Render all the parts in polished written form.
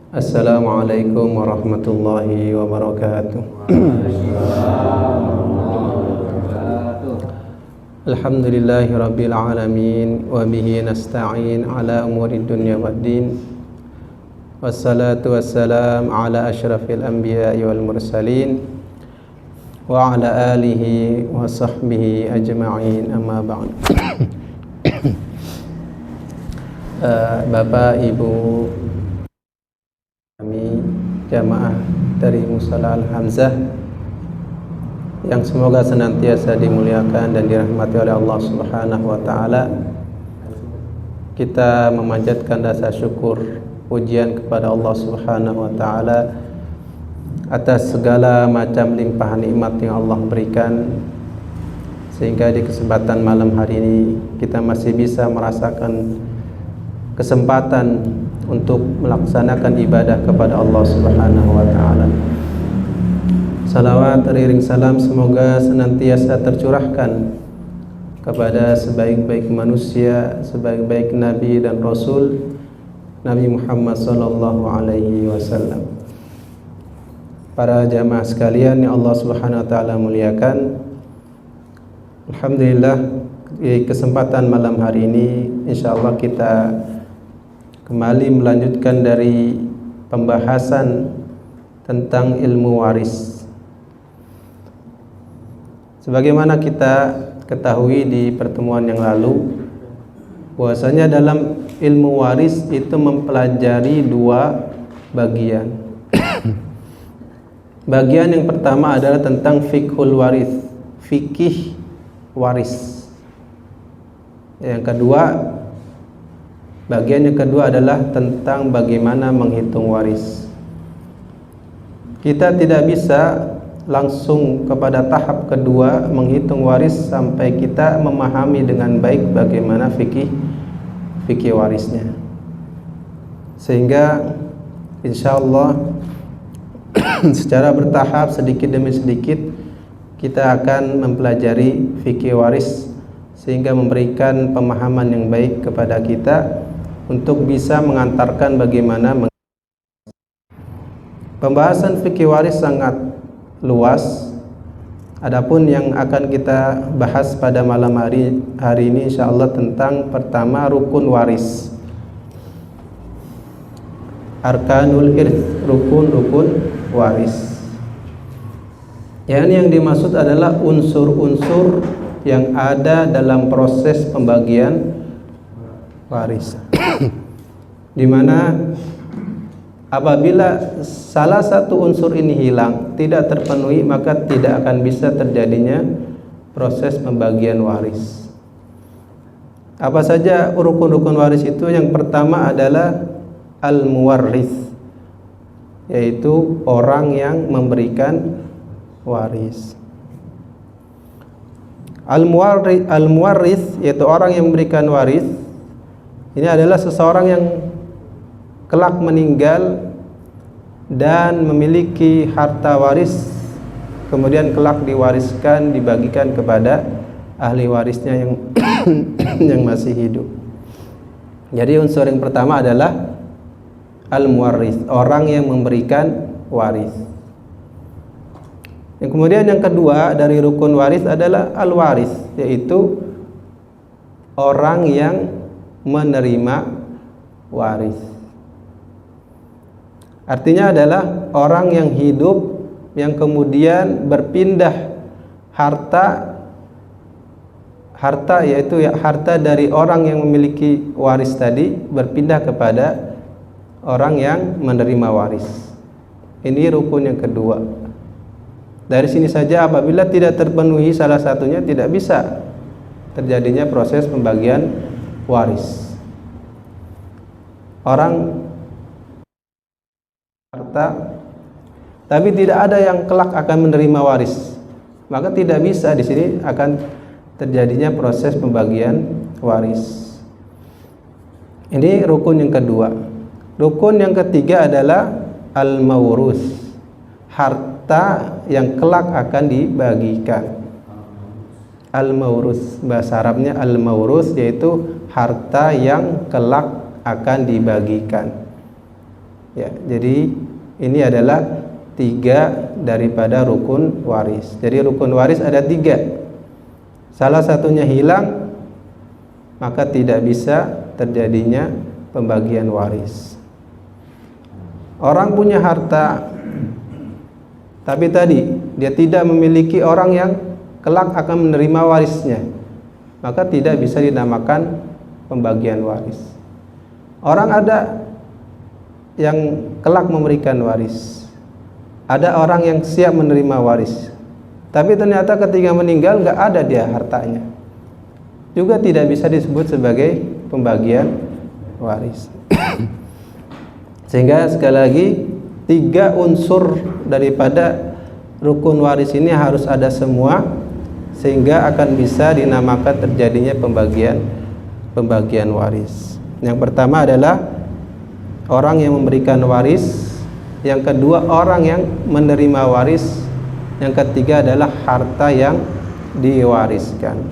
Assalamualaikum warahmatullahi wabarakatuh. Alhamdulillahi rabbil alamin wa bihi nasta'in ala umuri dunya waddin. Wassalatu wassalam ala asyrafil anbiya'i wal mursalin wa ala alihi wa sahbihi ajma'in, amma ba'd. Bapak, Ibu, kami jamaah dari Musala Al-Hamzah yang semoga senantiasa dimuliakan dan dirahmati oleh Allah Subhanahu wa taala. Kita memanjatkan rasa syukur pujian kepada Allah Subhanahu wa taala atas segala macam limpahan nikmat yang Allah berikan, sehingga di kesempatan malam hari ini kita masih bisa merasakan kesempatan untuk melaksanakan ibadah kepada Allah Subhanahu wa taala. Salawat teriring salam semoga senantiasa tercurahkan kepada sebaik-baik manusia, sebaik-baik nabi dan rasul, Nabi Muhammad sallallahu alaihi wasallam. Para jamaah sekalian yang Allah Subhanahu wa taala muliakan, alhamdulillah di kesempatan malam hari ini insyaallah kita kembali melanjutkan dari pembahasan tentang ilmu waris. Sebagaimana kita ketahui di pertemuan yang lalu, bahwasanya dalam ilmu waris itu mempelajari dua bagian. Bagian yang pertama adalah tentang fiqhul waris, fikih waris. Bagian yang kedua adalah tentang bagaimana menghitung waris. Kita tidak bisa langsung kepada tahap kedua menghitung waris sampai kita memahami dengan baik bagaimana fikih warisnya. Sehingga insyaallah secara bertahap, sedikit demi sedikit kita akan mempelajari fikih waris sehingga memberikan pemahaman yang baik kepada kita untuk bisa mengantarkan bagaimana pembahasan fikih waris sangat luas. Adapun yang akan kita bahas pada malam hari ini insyaallah tentang pertama rukun waris. Arkanul irth, rukun waris. Yang dimaksud adalah unsur-unsur yang ada dalam proses pembagian waris. Di mana apabila salah satu unsur ini hilang, tidak terpenuhi, maka tidak akan bisa terjadinya proses pembagian waris. Apa saja rukun-rukun waris itu? Yang pertama adalah al-muwarris, yaitu orang yang memberikan waris. Al-muwarris yaitu orang yang memberikan waris. Ini adalah seseorang yang kelak meninggal dan memiliki harta waris, kemudian kelak diwariskan, dibagikan kepada ahli warisnya yang yang masih hidup. Jadi unsur yang pertama adalah al-muwarris, orang yang memberikan waris. Yang kemudian yang kedua dari rukun waris adalah al-waris, yaitu orang yang menerima waris. Artinya adalah orang yang hidup yang kemudian berpindah harta yaitu harta dari orang yang memiliki waris tadi berpindah kepada orang yang menerima waris. Ini rukun yang kedua. Dari sini saja apabila tidak terpenuhi salah satunya, tidak bisa terjadinya proses pembagian waris. Orang harta tapi tidak ada yang kelak akan menerima waris, maka tidak bisa, di sini akan terjadinya proses pembagian waris. Ini rukun yang kedua. Rukun yang ketiga adalah al-mawrus, harta yang kelak akan dibagikan. Al-mawrus, bahasa Arabnya al-mawrus, yaitu harta yang kelak akan dibagikan. Ya, jadi ini adalah 3 daripada rukun waris. Jadi rukun waris ada 3. Salah satunya hilang, maka tidak bisa terjadinya pembagian waris. Orang punya harta, tapi tadi dia tidak memiliki orang yang kelak akan menerima warisnya, maka tidak bisa dinamakan pembagian waris. Orang ada yang kelak memberikan waris, ada orang yang siap menerima waris, tapi ternyata ketika meninggal nggak ada dia hartanya, juga tidak bisa disebut sebagai pembagian waris. Sehingga sekali lagi 3 unsur daripada rukun waris ini harus ada semua, sehingga akan bisa dinamakan terjadinya pembagian waris. Yang pertama adalah orang yang memberikan waris, yang kedua orang yang menerima waris, yang ketiga adalah harta yang diwariskan.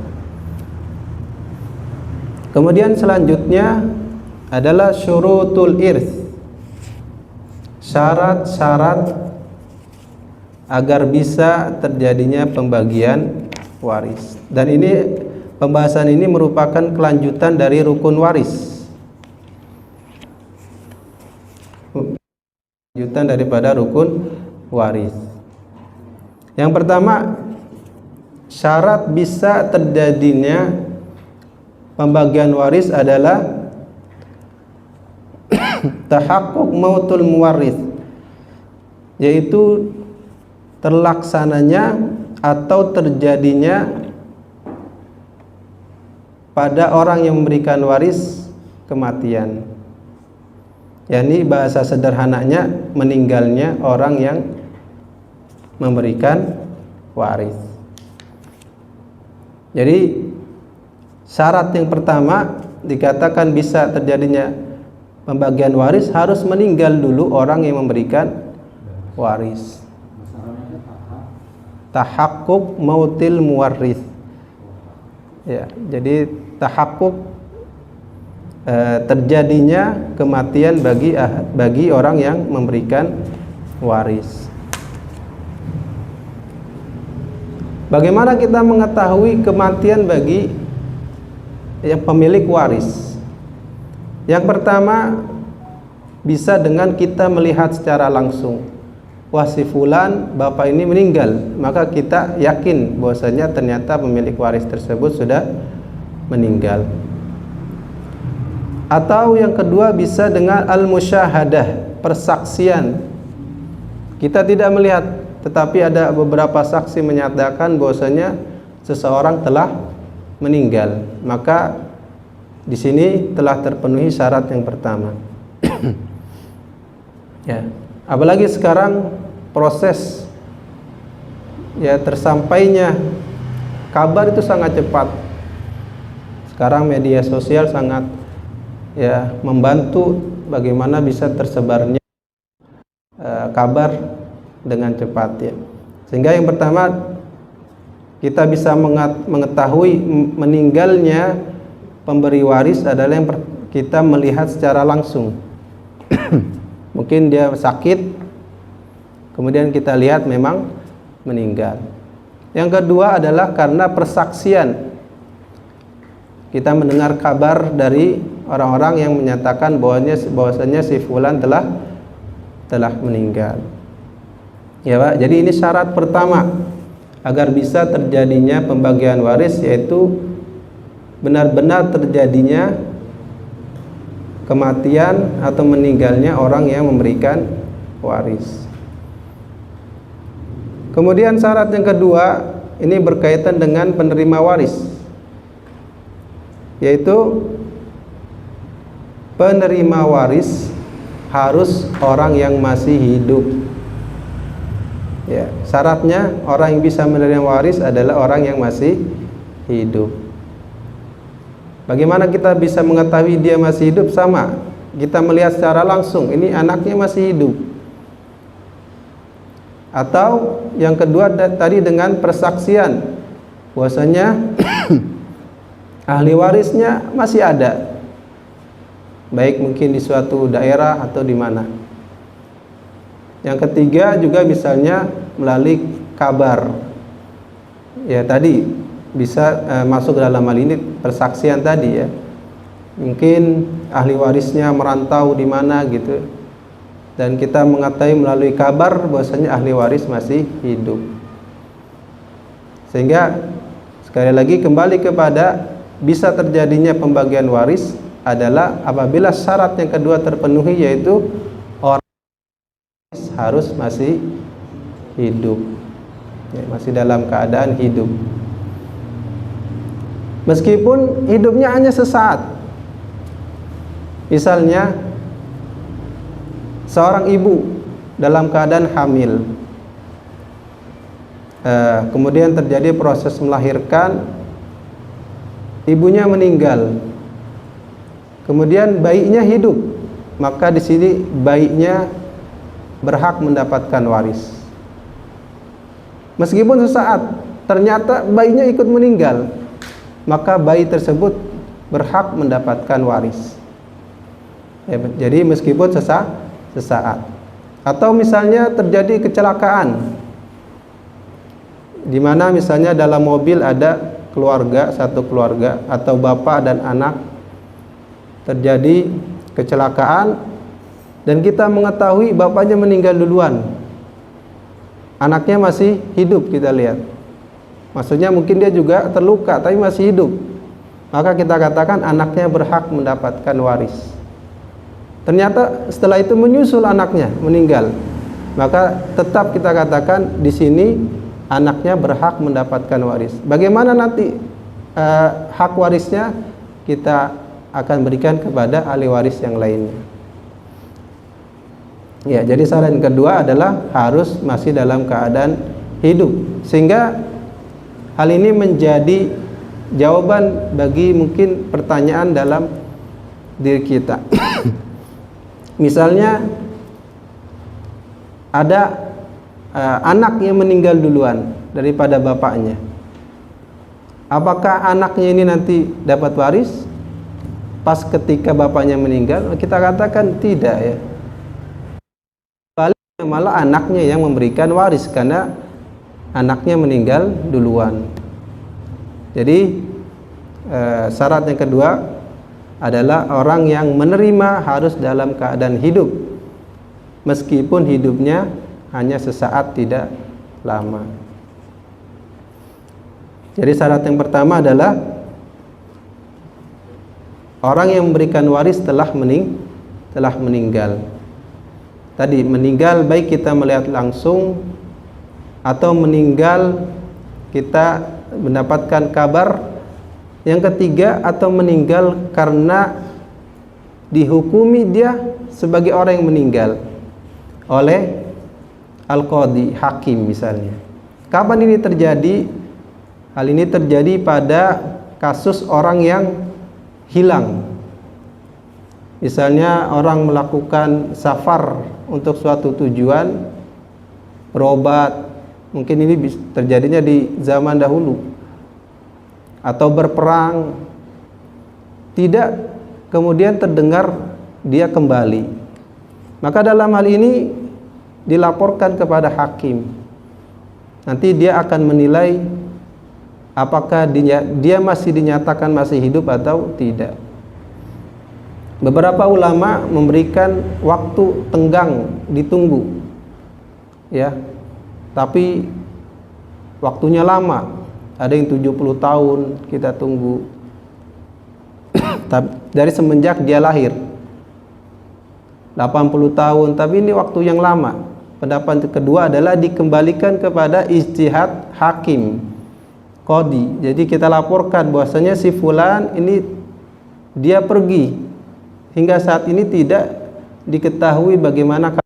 Kemudian selanjutnya adalah syurutul irth, syarat-syarat agar bisa terjadinya pembagian waris. Dan ini pembahasan ini merupakan kelanjutan dari rukun waris, lanjutan daripada rukun waris. Yang pertama, syarat bisa terjadinya pembagian waris adalah tahaqquk mautul muwarris, yaitu terlaksananya atau terjadinya pada orang yang memberikan waris kematian. Yani bahasa sederhananya meninggalnya orang yang memberikan waris. Jadi syarat yang pertama dikatakan bisa terjadinya pembagian waris, harus meninggal dulu orang yang memberikan waris. Tahaqquk mautil muwarris. Ya, jadi tahaqquk terjadinya kematian bagi orang yang memberikan waris. Bagaimana kita mengetahui kematian bagi yang pemilik waris? Yang pertama, bisa dengan kita melihat secara langsung, wah si fulan bapak ini meninggal, maka kita yakin bahwasanya ternyata pemilik waris tersebut sudah meninggal. Atau yang kedua bisa dengan al-musyahadah, persaksian. Kita tidak melihat, tetapi ada beberapa saksi menyatakan bahwasanya seseorang telah meninggal, maka di sini telah terpenuhi syarat yang pertama. Ya, apalagi sekarang proses ya tersampainya kabar itu sangat cepat. Sekarang media sosial sangat ya membantu bagaimana bisa tersebarnya kabar dengan cepat ya. Sehingga yang pertama kita bisa mengetahui meninggalnya pemberi waris adalah yang kita melihat secara langsung. Mungkin dia sakit, kemudian kita lihat memang meninggal. Yang kedua adalah karena persaksian. Kita mendengar kabar dari orang-orang yang menyatakan bahwasanya si fulan telah meninggal. Ya Pak, jadi ini syarat pertama agar bisa terjadinya pembagian waris, yaitu benar-benar terjadinya kematian atau meninggalnya orang yang memberikan waris. Kemudian syarat yang kedua ini berkaitan dengan penerima waris, yaitu penerima waris harus orang yang masih hidup. Ya, syaratnya orang yang bisa menerima waris adalah orang yang masih hidup. Bagaimana kita bisa mengetahui dia masih hidup? Sama, kita melihat secara langsung, ini anaknya masih hidup. Atau yang kedua tadi dengan persaksian, bahwasanya ahli warisnya masih ada, baik mungkin di suatu daerah atau di mana. Yang ketiga juga misalnya melalui kabar. Ya tadi bisa masuk ke dalam hal ini persaksian tadi ya. Mungkin ahli warisnya merantau di mana gitu, dan kita mengetahui melalui kabar bahwasanya ahli waris masih hidup. Sehingga sekali lagi kembali kepada bisa terjadinya pembagian waris adalah apabila syarat yang kedua terpenuhi, yaitu orang harus masih hidup, ya, masih dalam keadaan hidup. Meskipun hidupnya hanya sesaat. Misalnya seorang ibu dalam keadaan hamil, kemudian terjadi proses melahirkan, ibunya meninggal, kemudian bayinya hidup, maka di sini bayinya berhak mendapatkan waris. Meskipun sesaat ternyata bayinya ikut meninggal, maka bayi tersebut berhak mendapatkan waris. Ya, jadi meskipun sesaat. Atau misalnya terjadi kecelakaan, di mana misalnya dalam mobil ada keluarga, satu keluarga atau bapak dan anak, terjadi kecelakaan dan kita mengetahui bapaknya meninggal duluan, anaknya masih hidup, kita lihat, maksudnya mungkin dia juga terluka tapi masih hidup, maka kita katakan anaknya berhak mendapatkan waris. Ternyata setelah itu menyusul anaknya meninggal, maka tetap kita katakan di sini anaknya berhak mendapatkan waris. Bagaimana nanti hak warisnya? Kita akan berikan kepada ahli waris yang lainnya. Ya, jadi syarat yang kedua adalah harus masih dalam keadaan hidup. Sehingga hal ini menjadi jawaban bagi mungkin pertanyaan dalam diri kita. Misalnya ada anak yang meninggal duluan daripada bapaknya. Apakah anaknya ini nanti dapat waris pas ketika bapaknya meninggal? Kita katakan tidak ya. Malah anaknya yang memberikan waris karena anaknya meninggal duluan. Jadi syarat yang kedua adalah orang yang menerima harus dalam keadaan hidup, meskipun hidupnya hanya sesaat, tidak lama. Jadi syarat yang pertama adalah orang yang memberikan waris telah meninggal. Tadi meninggal baik kita melihat langsung atau meninggal kita mendapatkan kabar. Yang ketiga, atau meninggal karena dihukumi dia sebagai orang yang meninggal oleh al-qadhi, hakim misalnya. Kapan ini terjadi? Hal ini terjadi pada kasus orang yang hilang. Misalnya orang melakukan safar untuk suatu tujuan, berobat, mungkin ini terjadinya di zaman dahulu, atau berperang, tidak kemudian terdengar dia kembali, maka dalam hal ini dilaporkan kepada hakim. Nanti dia akan menilai apakah dia masih dinyatakan masih hidup atau tidak. Beberapa ulama memberikan waktu tenggang, ditunggu ya, tapi waktunya lama. Ada yang 70 tahun kita tunggu dari semenjak dia lahir, 80 tahun, tapi ini waktu yang lama. Pendapat kedua adalah dikembalikan kepada ijtihad hakim, qadhi. Jadi kita laporkan bahwasanya si fulan ini dia pergi, hingga saat ini tidak diketahui bagaimana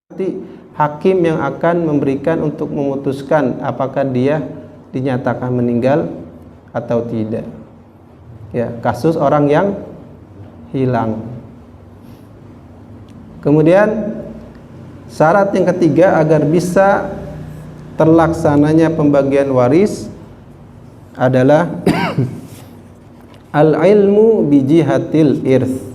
nanti hakim yang akan memberikan untuk memutuskan apakah dia dinyatakan meninggal atau tidak. Ya, kasus orang yang hilang. Kemudian syarat yang ketiga agar bisa terlaksananya pembagian waris adalah al-ilmu bi jihatil irth,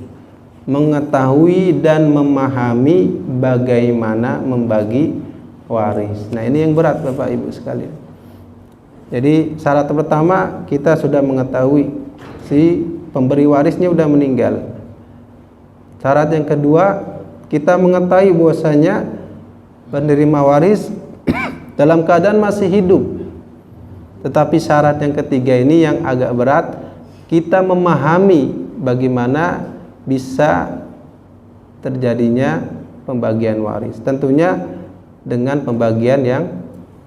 mengetahui dan memahami bagaimana membagi waris. Nah, ini yang berat Bapak Ibu sekalian. Jadi syarat pertama kita sudah mengetahui si pemberi warisnya sudah meninggal. Syarat yang kedua kita mengetahui bahwasanya penerima waris dalam keadaan masih hidup. Tetapi syarat yang ketiga ini yang agak berat, kita memahami bagaimana bisa terjadinya pembagian waris. Tentunya dengan pembagian yang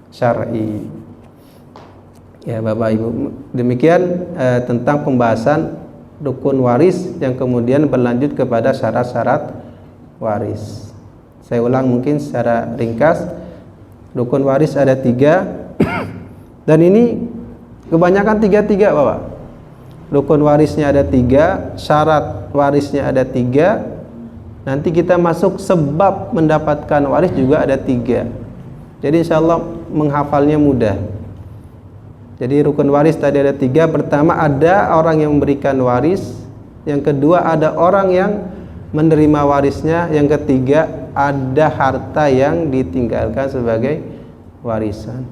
syar'i. Ya Bapak Ibu, demikian tentang pembahasan rukun waris yang kemudian berlanjut kepada syarat-syarat waris. Saya ulang mungkin secara ringkas. Rukun waris ada 3. Dan ini kebanyakan 3 Bapak. Rukun warisnya ada 3, syarat warisnya ada 3. Nanti kita masuk sebab mendapatkan waris juga ada 3. Jadi insya Allah menghafalnya mudah. Jadi rukun waris tadi ada 3. Pertama ada orang yang memberikan waris. Yang kedua ada orang yang menerima warisnya. Yang ketiga ada harta yang ditinggalkan sebagai warisan.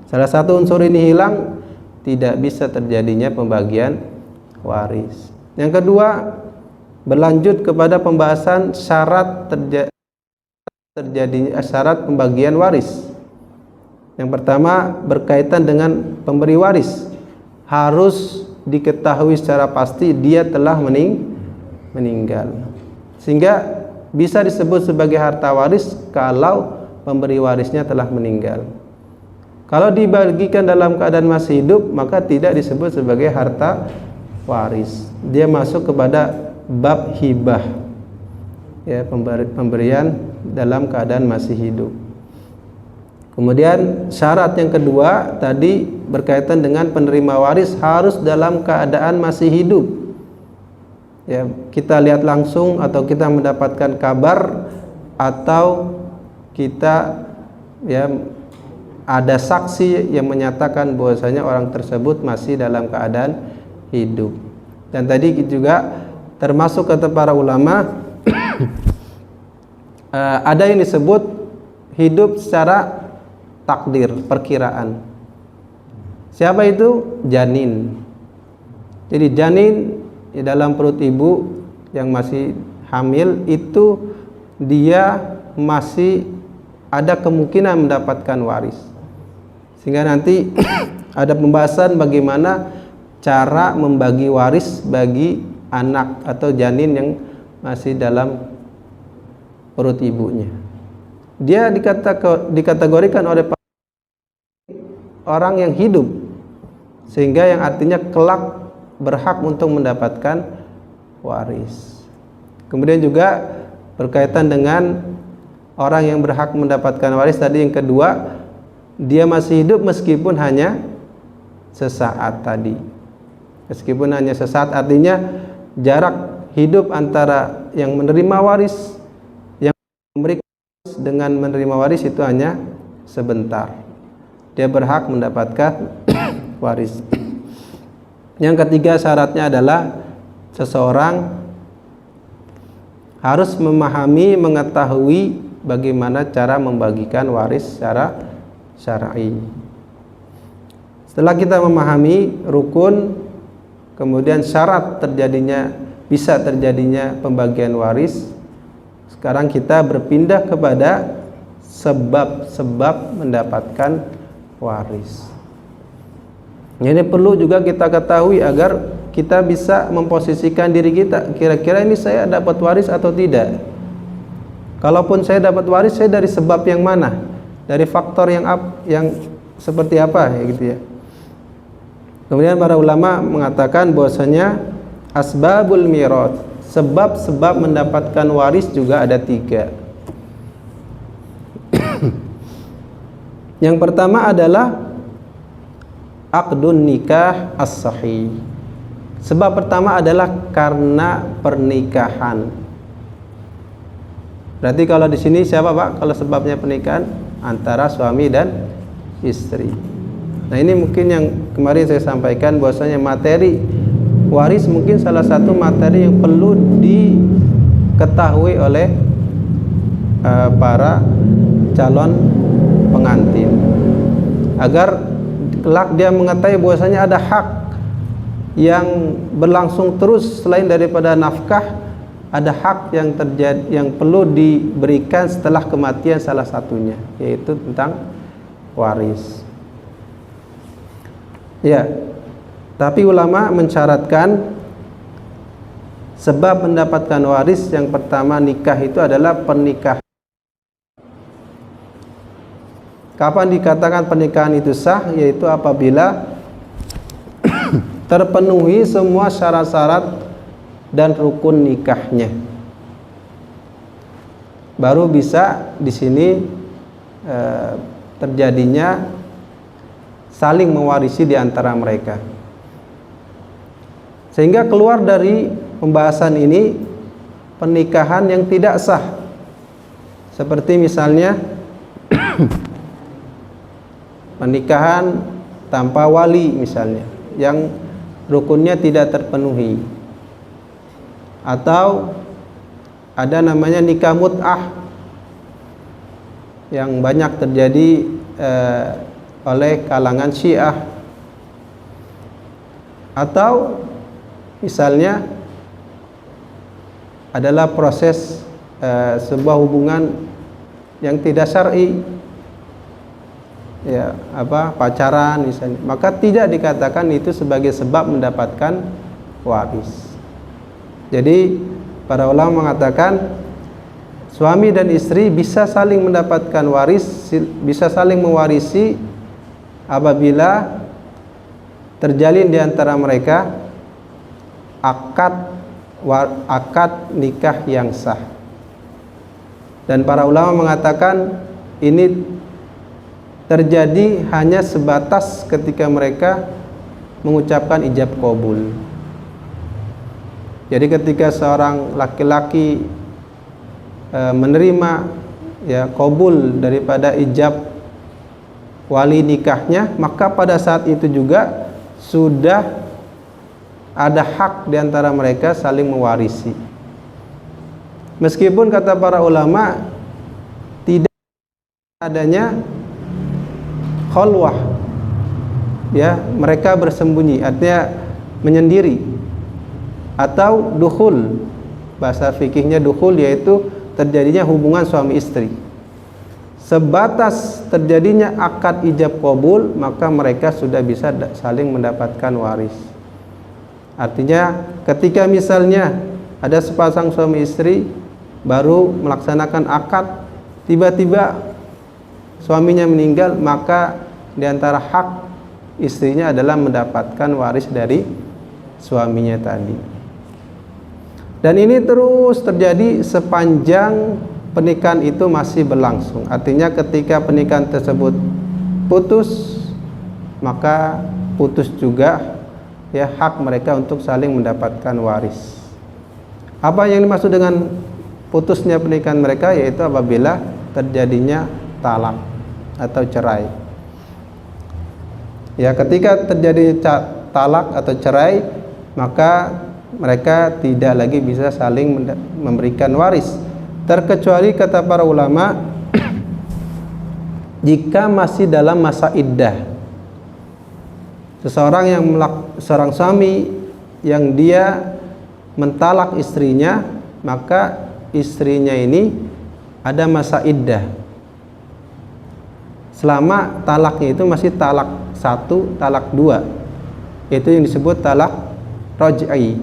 Salah satu unsur ini hilang, tidak bisa terjadinya pembagian waris. Yang kedua, berlanjut kepada pembahasan syarat terjadinya syarat pembagian waris. Yang pertama berkaitan dengan pemberi waris. Harus diketahui secara pasti dia telah meninggal. Sehingga bisa disebut sebagai harta waris kalau pemberi warisnya telah meninggal. Kalau dibagikan dalam keadaan masih hidup, maka tidak disebut sebagai harta waris. Dia masuk kepada bab hibah, ya, pemberian dalam keadaan masih hidup. Kemudian syarat yang kedua tadi berkaitan dengan penerima waris harus dalam keadaan masih hidup. Ya, kita lihat langsung atau kita mendapatkan kabar atau kita ya ada saksi yang menyatakan bahwasanya orang tersebut masih dalam keadaan hidup. Dan tadi juga termasuk kata para ulama ada yang disebut hidup secara takdir, perkiraan. Siapa itu? Janin. Jadi janin di dalam perut ibu yang masih hamil itu dia masih ada kemungkinan mendapatkan waris. Sehingga nanti ada pembahasan bagaimana cara membagi waris bagi anak atau janin yang masih dalam perut ibunya. Dia dikategorikan oleh orang yang hidup, sehingga yang artinya kelak berhak untuk mendapatkan waris. Kemudian juga berkaitan dengan orang yang berhak mendapatkan waris tadi yang kedua, dia masih hidup meskipun hanya sesaat tadi. Meskipun hanya sesaat artinya jarak hidup antara yang menerima waris, yang memberikan waris dengan menerima waris itu hanya sebentar. Dia berhak mendapatkan waris. Yang ketiga syaratnya adalah seseorang harus memahami, mengetahui bagaimana cara membagikan waris secara syar'i. Setelah kita memahami rukun, kemudian syarat bisa terjadinya pembagian waris, sekarang kita berpindah kepada sebab-sebab mendapatkan waris. Ini perlu juga kita ketahui agar kita bisa memposisikan diri kita, kira-kira ini saya dapat waris atau tidak. Kalaupun saya dapat waris, saya dari sebab yang mana? Dari faktor yang seperti apa ya gitu ya. Kemudian para ulama mengatakan bahwasanya asbabul mirath, sebab-sebab mendapatkan waris juga ada 3. Yang pertama adalah aqdun nikah as-sahih. Sebab pertama adalah karena pernikahan. Berarti kalau di sini siapa Pak? Kalau sebabnya pernikahan antara suami dan istri. Nah ini mungkin yang kemarin saya sampaikan bahwasanya materi waris mungkin salah satu materi yang perlu diketahui oleh para calon pengantin, agar kelak dia mengetahui bahwasanya ada hak yang berlangsung terus selain daripada nafkah, ada hak yang terjadi yang perlu diberikan setelah kematian salah satunya, yaitu tentang waris. Ya, tapi ulama mensyaratkan sebab mendapatkan waris yang pertama nikah itu adalah pernikahan. Kapan dikatakan pernikahan itu sah? Yaitu apabila terpenuhi semua syarat-syarat dan rukun nikahnya, baru bisa di sini terjadinya saling mewarisi di antara mereka. Sehingga keluar dari pembahasan ini pernikahan yang tidak sah, seperti misalnya pernikahan tanpa wali misalnya, yang rukunnya tidak terpenuhi, atau ada namanya nikah mut'ah yang banyak terjadi oleh kalangan Syiah, atau misalnya adalah proses sebuah hubungan yang tidak syar'i, ya pacaran misalnya, maka tidak dikatakan itu sebagai sebab mendapatkan waris. Jadi para ulama mengatakan suami dan istri bisa saling mendapatkan waris, bisa saling mewarisi apabila terjalin di antara mereka akad nikah yang sah. Dan para ulama mengatakan ini terjadi hanya sebatas ketika mereka mengucapkan ijab qabul. Jadi ketika seorang laki-laki menerima qabul daripada ijab wali nikahnya, maka pada saat itu juga sudah ada hak di antara mereka saling mewarisi. Meskipun kata para ulama tidak adanya khalwah, mereka bersembunyi, artinya menyendiri, atau dukhul, bahasa fikihnya dukhul, yaitu terjadinya hubungan suami istri. Sebatas terjadinya akad ijab qabul, maka mereka sudah bisa saling mendapatkan waris. Artinya ketika misalnya ada sepasang suami istri baru melaksanakan akad, tiba-tiba suaminya meninggal, maka di antara hak istrinya adalah mendapatkan waris dari suaminya tadi. Dan ini terus terjadi sepanjang pernikahan itu masih berlangsung. Artinya ketika pernikahan tersebut putus, maka putus juga hak mereka untuk saling mendapatkan waris. Apa yang dimaksud dengan putusnya pernikahan mereka? Yaitu apabila terjadinya talak atau cerai. Ketika terjadi talak atau cerai, maka mereka tidak lagi bisa saling memberikan waris, terkecuali kata para ulama jika masih dalam masa iddah. Seorang suami yang dia mentalak istrinya, maka istrinya ini ada masa iddah. Selama talaknya itu masih talak 1, talak 2, itu yang disebut talak raj'i,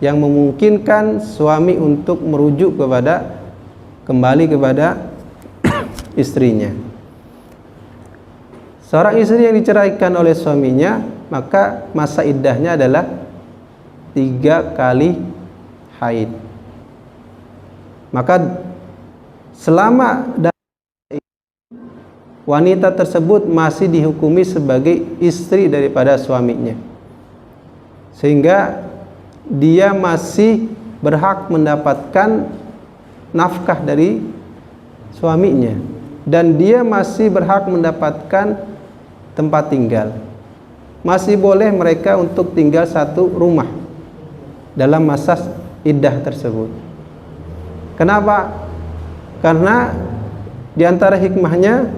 yang memungkinkan suami untuk merujuk kembali kepada istrinya. Seorang istri yang diceraikan oleh suaminya, maka masa iddahnya adalah 3 kali haid. Maka selama wanita tersebut masih dihukumi sebagai istri daripada suaminya, sehingga dia masih berhak mendapatkan nafkah dari suaminya, dan dia masih berhak mendapatkan tempat tinggal. Masih boleh mereka untuk tinggal satu rumah dalam masa iddah tersebut. Kenapa? Karena di antara hikmahnya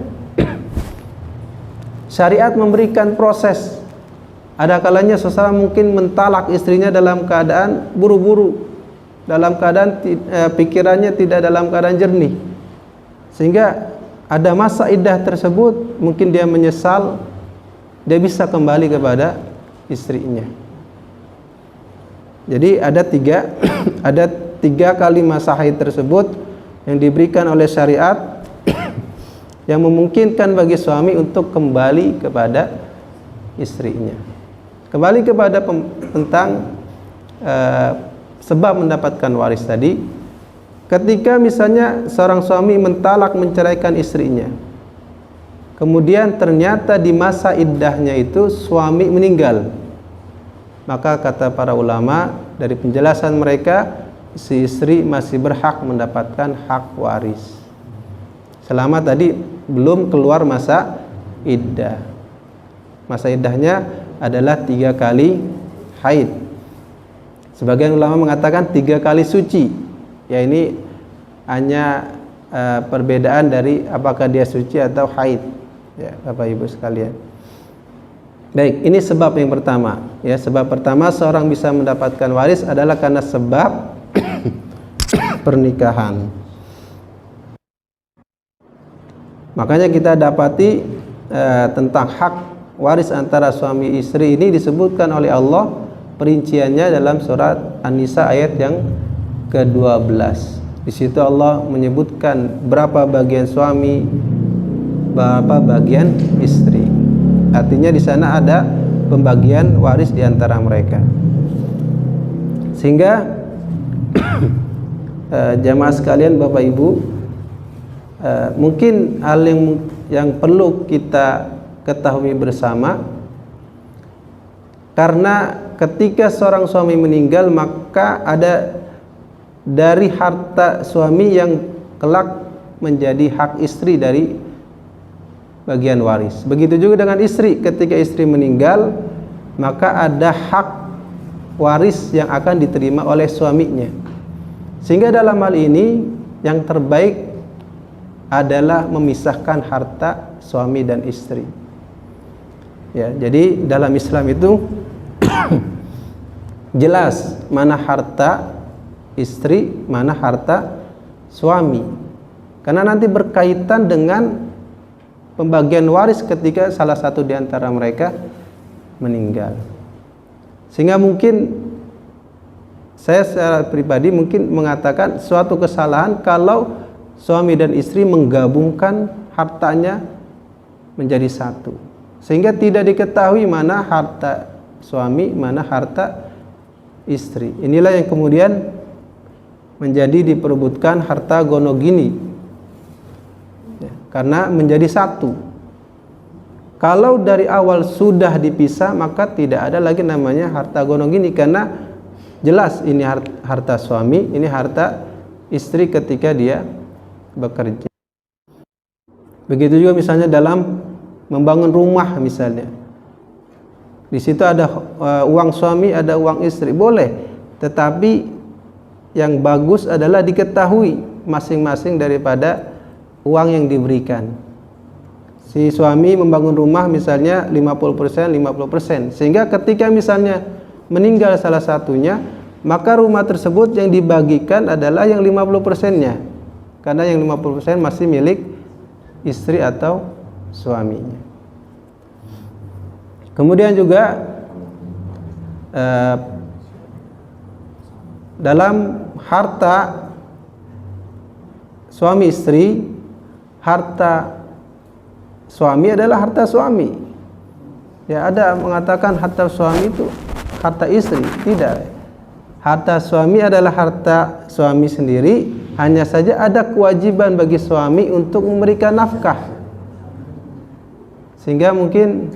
syariat memberikan proses. Ada kalanya seseorang mungkin mentalak istrinya dalam keadaan buru-buru, dalam keadaan pikirannya tidak dalam keadaan jernih, sehingga ada masa iddah tersebut mungkin dia menyesal, dia bisa kembali kepada istrinya. Jadi ada tiga kali masa haid tersebut yang diberikan oleh syariat yang memungkinkan bagi suami untuk kembali kepada istrinya. Kembali kepada tentang sebab mendapatkan waris tadi. Ketika misalnya seorang suami mentalak, menceraikan istrinya, kemudian ternyata di masa iddahnya itu suami meninggal, maka kata para ulama dari penjelasan mereka, si istri masih berhak mendapatkan hak waris selama tadi belum keluar masa iddah. Masa iddahnya adalah 3 kali haid. Sebagian ulama mengatakan 3 kali suci. Ya, ini hanya perbedaan dari apakah dia suci atau haid, ya Bapak Ibu sekalian. Baik, ini sebab yang pertama. Ya, sebab pertama seorang bisa mendapatkan waris adalah karena sebab pernikahan. Makanya kita dapati tentang hak waris antara suami istri ini disebutkan oleh Allah perinciannya dalam surat An-Nisa ayat yang ke-12. Di situ Allah menyebutkan berapa bagian suami, berapa bagian istri. Artinya di sana ada pembagian waris di antara mereka. Sehingga jamaah sekalian, Bapak Ibu, mungkin hal yang perlu kita ketahui bersama, karena ketika seorang suami meninggal, maka ada dari harta suami yang kelak menjadi hak istri dari bagian waris. Begitu juga dengan istri, ketika istri meninggal, maka ada hak waris yang akan diterima oleh suaminya. Sehingga dalam hal ini yang terbaik adalah memisahkan harta suami dan istri. Ya, jadi dalam Islam itu jelas mana harta istri, mana harta suami. Karena nanti berkaitan dengan pembagian waris ketika salah satu di antara mereka meninggal. Sehingga mungkin saya secara pribadi mungkin mengatakan suatu kesalahan kalau suami dan istri menggabungkan hartanya menjadi satu, sehingga tidak diketahui mana harta suami, mana harta istri. Inilah yang kemudian menjadi diperebutkan harta gonogini, ya, karena menjadi satu. Kalau dari awal sudah dipisah, maka tidak ada lagi namanya harta gonogini, karena jelas ini harta suami, ini harta istri ketika dia bekerja. Begitu juga misalnya dalam membangun rumah misalnya. Di situ ada uang suami, ada uang istri, boleh. Tetapi yang bagus adalah diketahui masing-masing daripada uang yang diberikan. Si suami membangun rumah misalnya 50%, 50%. Sehingga ketika misalnya meninggal salah satunya, maka rumah tersebut yang dibagikan adalah yang 50%-nya. Karena yang 50% masih milik istri atau suaminya. Kemudian juga dalam harta suami istri, harta suami adalah harta suami. Ya, ada mengatakan harta suami itu harta istri. Tidak. Harta suami adalah harta suami sendiri. Hanya saja ada kewajiban bagi suami untuk memberikan nafkah. Sehingga mungkin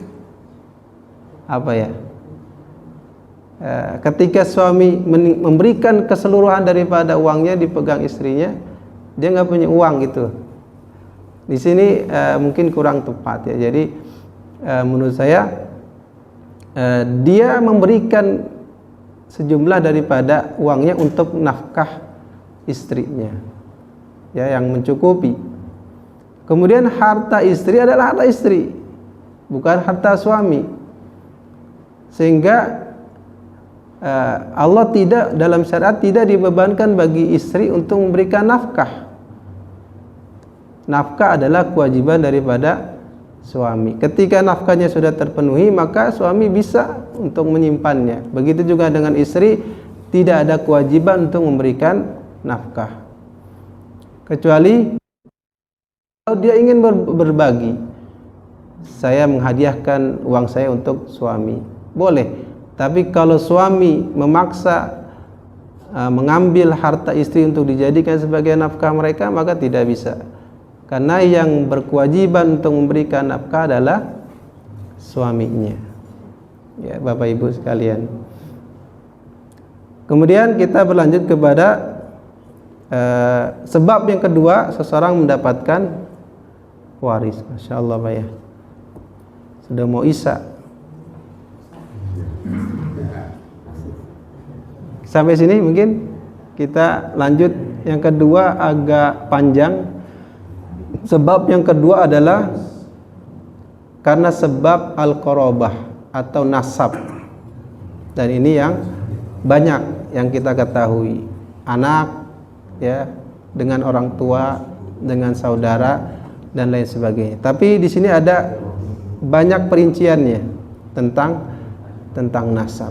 ketika suami memberikan keseluruhan daripada uangnya dipegang istrinya, dia nggak punya uang gitu. Di sini mungkin kurang tepat ya. Jadi menurut saya dia memberikan sejumlah daripada uangnya untuk nafkah istrinya. ya, yang mencukupi. Kemudian harta istri adalah harta istri, bukan harta suami. Sehingga Allah tidak, dalam syariat tidak dibebankan bagi istri untuk memberikan nafkah. Nafkah adalah kewajiban daripada suami. Ketika nafkahnya sudah terpenuhi, maka suami bisa untuk menyimpannya. Begitu juga dengan istri, tidak ada kewajiban untuk memberikan nafkah. Kecuali kalau dia ingin berbagi, saya menghadiahkan uang saya untuk suami, boleh. Tapi kalau suami memaksa mengambil harta istri untuk dijadikan sebagai nafkah mereka, maka tidak bisa. Karena yang berkewajiban untuk memberikan nafkah adalah suaminya. Ya, Bapak Ibu sekalian. Kemudian kita berlanjut kepada sebab yang kedua, seseorang mendapatkan waris. Masya Allah, Pak ya. Sudah mau isya. Sampai sini mungkin kita lanjut. Yang kedua agak panjang. Sebab yang kedua adalah karena sebab al-qarabah atau nasab. Dan ini yang banyak yang kita ketahui. Anak ya dengan orang tua, dengan saudara dan lain sebagainya. Tapi di sini ada banyak perinciannya tentang nasab.